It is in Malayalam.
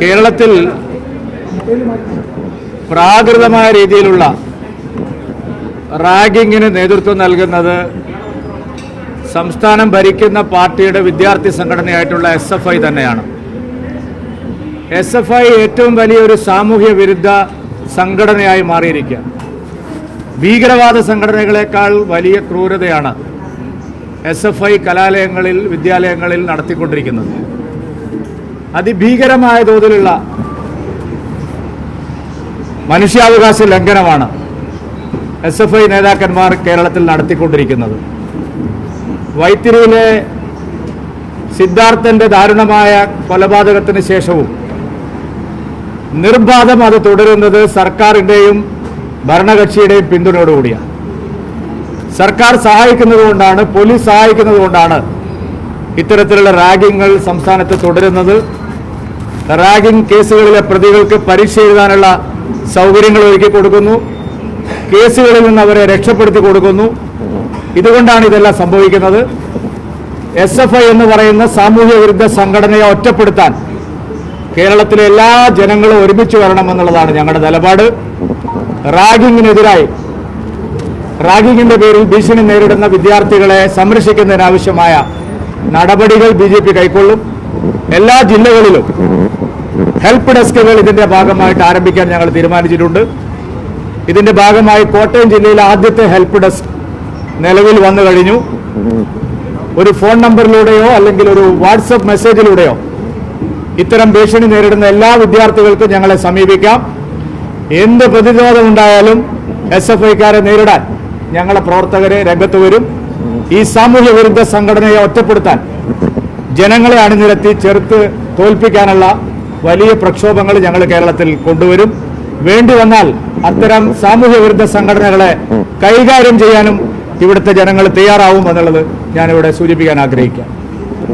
കേരളത്തിൽ പ്രാകൃതമായ രീതിയിലുള്ള റാഗിങ്ങിന് നേതൃത്വം നൽകുന്നത് സംസ്ഥാനം ഭരിക്കുന്ന പാർട്ടിയുടെ വിദ്യാർത്ഥി സംഘടനയായിട്ടുള്ള SFI തന്നെയാണ്. SFI ഏറ്റവും വലിയൊരു സാമൂഹ്യ വിരുദ്ധ സംഘടനയായി മാറിയിരിക്കുക. ഭീകരവാദ സംഘടനകളെക്കാൾ വലിയ ക്രൂരതയാണ് SFI കലാലയങ്ങളിൽ, വിദ്യാലയങ്ങളിൽ നടത്തിക്കൊണ്ടിരിക്കുന്നത്. അതിഭീകരമായ തോതിലുള്ള മനുഷ്യാവകാശ ലംഘനമാണ് SFI നേതാക്കന്മാർ കേരളത്തിൽ നടത്തിക്കൊണ്ടിരിക്കുന്നത്. വൈത്തിരിയിലെ സിദ്ധാർത്ഥന്റെ ദാരുണമായ കൊലപാതകത്തിന് ശേഷവും നിർബാധം അത് തുടരുന്നത് സർക്കാരിൻ്റെയും ഭരണകക്ഷിയുടെയും പിന്തുണയോടുകൂടിയാണ്. സർക്കാർ സഹായിക്കുന്നതുകൊണ്ടാണ്, പോലീസ് സഹായിക്കുന്നതുകൊണ്ടാണ് ഇത്തരത്തിലുള്ള റാഗിങ്ങൾ സംസ്ഥാനത്ത് തുടരുന്നത്. റാഗിംഗ് കേസുകളിലെ പ്രതികൾക്ക് പരീക്ഷ എഴുതാനുള്ള സൗകര്യങ്ങൾ ഒരുക്കി കൊടുക്കുന്നു, കേസുകളിൽ നിന്ന് അവരെ രക്ഷപ്പെടുത്തി കൊടുക്കുന്നു. ഇതുകൊണ്ടാണ് ഇതെല്ലാം സംഭവിക്കുന്നത്. SFI എന്ന് പറയുന്ന സാമൂഹ്യ വിരുദ്ധ സംഘടനയെ ഒറ്റപ്പെടുത്താൻ കേരളത്തിലെ എല്ലാ ജനങ്ങളും ഒരുമിച്ച് വരണമെന്നുള്ളതാണ് ഞങ്ങളുടെ നിലപാട്. റാഗിങ്ങിനെതിരായി, റാഗിങ്ങിന്റെ പേരിൽ ഭീഷണി നേരിടുന്ന വിദ്യാർത്ഥികളെ സംരക്ഷിക്കുന്നതിനാവശ്യമായ നടപടികൾ BJP കൈക്കൊള്ളും. എല്ലാ ജില്ലകളിലും ഹെൽപ്പ് ഡെസ്കുകൾ ഇതിന്റെ ഭാഗമായിട്ട് ആരംഭിക്കാൻ ഞങ്ങൾ തീരുമാനിച്ചിട്ടുണ്ട്. ഇതിന്റെ ഭാഗമായി കോട്ടയം ജില്ലയിലെ ആദ്യത്തെ ഹെൽപ്പ് ഡെസ്ക് നിലവിൽ വന്നു കഴിഞ്ഞു. ഒരു ഫോൺ നമ്പറിലൂടെയോ അല്ലെങ്കിൽ ഒരു വാട്സപ്പ് മെസ്സേജിലൂടെയോ ഇത്തരം ഭീഷണി നേരിടുന്ന എല്ലാ വിദ്യാർത്ഥികൾക്കും ഞങ്ങളെ സമീപിക്കാം. എന്ത് പ്രതിരോധമുണ്ടായാലും SFIക്കാരെ നേരിടാൻ ഞങ്ങളുടെ പ്രവർത്തകരെ രംഗത്ത് വരും. ഈ സാമൂഹ്യ വിരുദ്ധ സംഘടനയെ ഒറ്റപ്പെടുത്താൻ ജനങ്ങളെ അണിനിരത്തി ചെറുത്ത് തോൽപ്പിക്കാനുള്ള വലിയ പ്രക്ഷോഭങ്ങൾ ഞങ്ങൾ കേരളത്തിൽ കൊണ്ടുവരും. വേണ്ടി വന്നാൽ അത്തരം സാമൂഹ്യ വിരുദ്ധ സംഘടനകളെ കൈകാര്യം ചെയ്യാനും ഇവിടുത്തെ ജനങ്ങൾ തയ്യാറാവും എന്നുള്ളത് ഞാനിവിടെ സൂചിപ്പിക്കാൻ ആഗ്രഹിക്കാം.